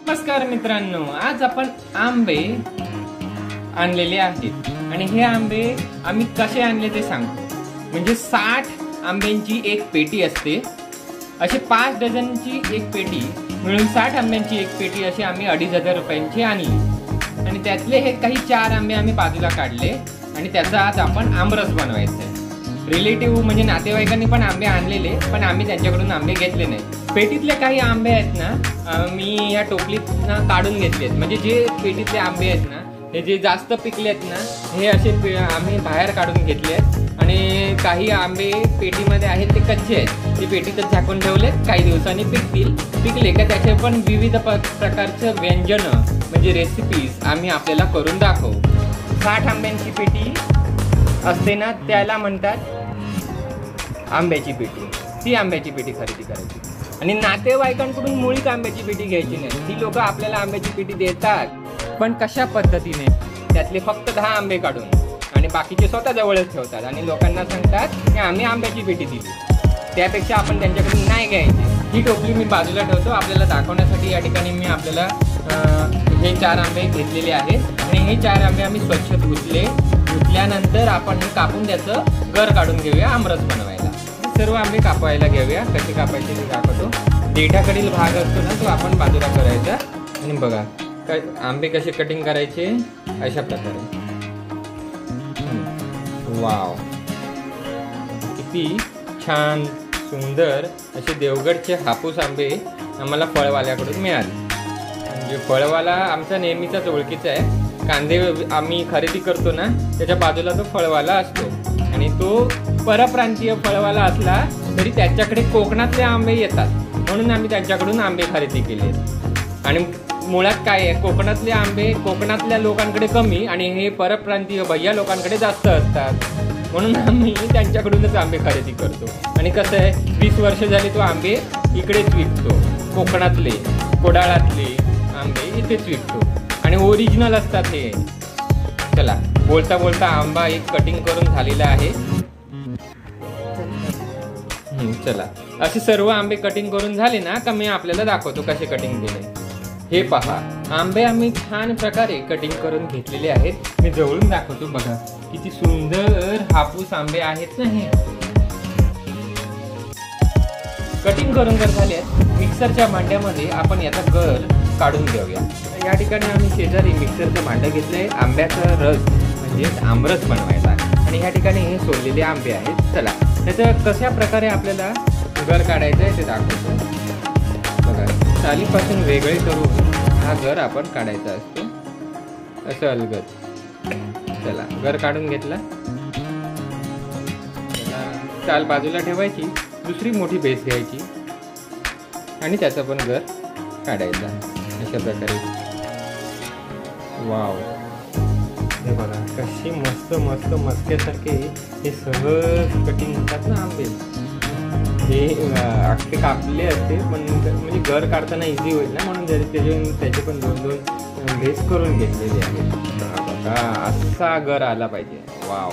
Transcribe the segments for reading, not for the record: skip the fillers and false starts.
नमस्कार मित्रांनो, आज आपण आंबे आणलेले आहेत आणि हे आंबे आम्ही कसे आणले ते सांगतो. म्हणजे 60 आंब्यांची एक पेटी असते, असे 5 डझनची एक पेटी मिळून 60 आंब्यांची एक पेटी अशी आम्ही 2500 रुपयांची आणली. आणि त्यातले हे काही 4 आंबे आम्ही बाजूला काढले आणि त्याचा आज आपण आमरस बनवायचा आहे. रिलेटिव्ह म्हणजे नातेवाईकांनी पण आंबे आणलेले, पण आम्ही त्यांच्याकडून आंबे घेतले नाही. पेटीतले काही आंबे आहेत ना, मी या टोपलीत ना काढून घेतले आहेत. म्हणजे जे पेटीतले आंबे आहेत ना, हे जे जास्त पिकले आहेत ना, हे असे आम्ही बाहेर काढून घेतले आहेत. आणि काही आंबे पेटीमध्ये आहेत ते कच्चे आहेत, ते पेटीतच झाकून ठेवले. काही दिवसांनी पिकले का त्याचे पण विविध प्रकारचं व्यंजनं म्हणजे रेसिपीज आम्ही आपल्याला करून दाखवू. 60 आंब्यांची पेटी असते ना, त्याला म्हणतात आंब्याची पेटी. ती आंब्याची पेटी खरेदी करायची आणि नातेवाईकांकडून मुळीच आंब्याची पेटी घ्यायची नाही. ती लोक आपल्याला आंब्याची पेटी देतात, पण कशा पद्धतीने, त्यातले फक्त 10 आंबे काढून आणि बाकीचे स्वतः जवळच ठेवतात आणि लोकांना सांगतात की आम्ही आंब्याची पेटी दिली. त्यापेक्षा आपण त्यांच्याकडून नाही घ्यायची. ही टोपली मी बाजूला ठेवतो आपल्याला दाखवण्यासाठी. या ठिकाणी मी आपल्याला हे 4 आंबे घेतलेले आहेत आणि हे 4 आंबे आम्ही स्वच्छ धुतल्यानंतर आपण कापून त्याचं गर काढून घेऊया आमरस बनवायला. सर्व आंबे कापायला घेऊया. कसे कापायचे ते दाखवतो. देठाकडील भाग असतो ना, तो आपण बाजूला करायचा. आणि बघा आंबे कसे कटिंग करायचे, अशा प्रकारे. वाव, किती छान सुंदर असे देवगडचे हापूस आंबे आम्हाला फळवाल्याकडून मिळाले. म्हणजे फळवाला आमचा नेहमीचाच ओळखीचा आहे. कांदे आम्ही खरेदी करतो ना, त्याच्या बाजूला तो फळवाला असतो आणि तो परप्रांतीय फळवाला असला तरी त्याच्याकडे कोकणातले आंबे येतात, म्हणून आम्ही त्यांच्याकडून आंबे खरेदी केले. आणि मुळात काय आहे, कोकणातले आंबे कोकणातल्या लोकांकडे कमी आणि हे परप्रांतीय भैया लोकांकडे जास्त असतात, म्हणून आम्ही त्यांच्याकडूनच आंबे खरेदी करतो. आणि कसं आहे, 20 वर्ष झाली तो आंबे इकडेच विकतो. कोकणातले कोडाळातले आंबे इथेच विकतो आणि ओरिजिनल असतात हे. चला, बोलता बोलता आंबा एक कटिंग करून झालेला आहे. चला, असे सर्व आंबे कटिंग करून झाले ना का मी आपल्याला दाखवतो कसे कटिंग केले. हे पहा, आंबे आम्ही छान प्रकारे कटिंग करून घेतलेले आहेत. मी जवळून दाखवतो. बघा किती सुंदर हापूस आंबे आहेत ना हे. कटिंग करून जर झाले, मिक्सरच्या भांड्यामध्ये आपण याचा गर काढून घेऊया. या ठिकाणी आम्ही शेजारी मिक्सरचं भांडं घेतलंय आंब्याचा रस म्हणजे आमरस बनवायचा. आणि ह्या ठिकाणी हे सोललेले आंबे आहेत. चला, त्याचं कशा प्रकारे आपल्याला गर काढायचं आहे ते दाखवतो. बघा, सालीपासून वेगळे करून हा गर आपण काढायचा असतो, असं अलगद. चला, गर काढून घेतला. साल बाजूला ठेवायची, दुसरी मोठी बेस घ्यायची आणि त्याचा पण गर काढायचा अशा प्रकारे. वाव, हे बघा कशी मस्त मस्त मस्क्यासारखे हे सहज कटिंग होतात ना आंबे. हे अख्खे कापले असते, पण म्हणजे गर काढताना इझी होईल ना, म्हणून त्याचे पण 2-2 भेस करून घेतलेले आहेत. बघा, असा गर आला पाहिजे. वाव,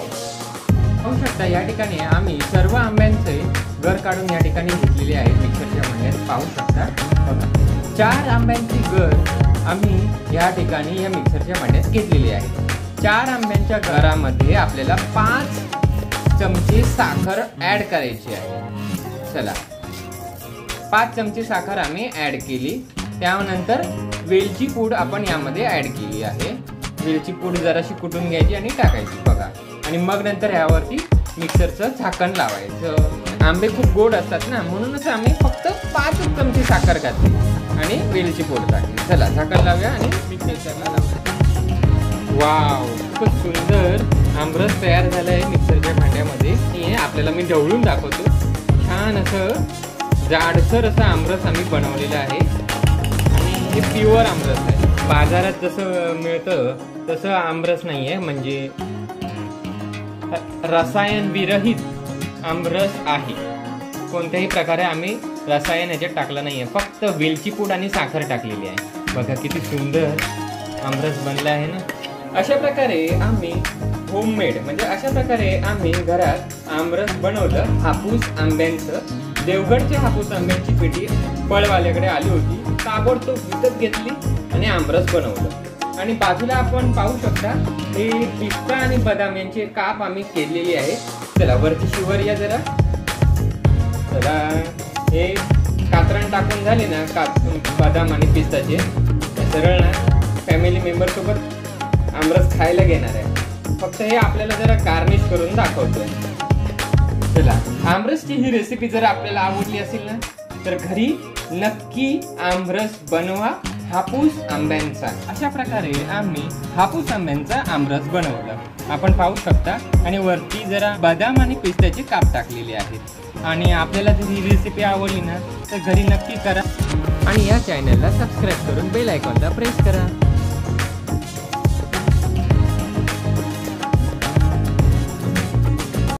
पाहू शकता या ठिकाणी आम्ही सर्व आंब्यांचे गर काढून या ठिकाणी घेतलेले आहेत मिक्सरच्या भांड्यात. पाहू शकता. बघा, 4 आंब्यांची गर आम्ही या ठिकाणी या मिक्सरच्या भांड्यात घेतलेली आहे. 4 आंब्यांच्या गरामध्ये आपल्याला 5 चमचे साखर ॲड करायची आहे. चला, 5 चमचे साखर आम्ही ॲड केली. त्यानंतर वेलची पूड आपण यामध्ये ॲड केली आहे. वेलची पूड जराशी कुटून घ्यायची आणि टाकायची. बघा, आणि मग नंतर यावरती मिक्सरचं झाकण लावायचं. आंबे खूप गोड असतात ना, म्हणूनच आम्ही फक्त 5 चमचे साखर घातली आणि वेलची पूड टाकली. चला, झाकण लावूया आणि मिक्सरला लावूया. वाव, खूप सुंदर आमरस तयार झालं आहे मिक्सरच्या भांड्यामध्ये. हे आपल्याला मी ढवळून दाखवतो. छान असं जाडसर असं आमरस आम्ही बनवलेलं आहे आणि हे प्युअर आमरस आहे. बाजारात जसं मिळतं तसं आमरस नाही आहे, म्हणजे रसायन विरहित आमरस आहे. कोणत्याही प्रकारे आम्ही रसायन याच्यात टाकलं नाही आहे, फक्त वेलची पूड आणि साखर टाकलेली आहे. बघा किती सुंदर आमरस बनला आहे ना. अशा प्रकारे आम्ही होममेड म्हणजे अशा प्रकारे आम्ही घरात आमरस बनवलं हापूस आंब्यांचं. देवगडचे हापूस आंब्यांची पेटी फळवाल्याकडे आली होती, ताबडतोब विकत घेतली आणि आमरस बनवलं. आणि बाजूला आपण पाहू शकता हे पिस्ता आणि बदाम यांचे काप आम्ही केलेली आहे. चला वरती शिवर या जरा. चला हे कात्रण टाकून झाले ना बदाम आणि पिस्ताचे, सरळ ना फॅमिली मेंबर सोबत आमरस खायला घेणार आहे. फक्त हे आपल्याला जरा गार्निश करून दाखवतोय. चला आमरसची ही रेसिपी जर आपल्याला आवडली असेल ना तर घरी नक्की आमरस बनवा हापूस आंब्यांचा. अशा प्रकारे आम्ही हापूस आंब्यांचा आमरस बनवला, आपण पाहू शकता. आणि वरती जरा बदाम आणि पिस्त्याचे काप टाकलेले आहेत. आणि आपल्याला जर ही रेसिपी आवडली ना तर घरी नक्की करा आणि या चॅनलला सबस्क्राईब करून बेल आयकॉनला प्रेस करा.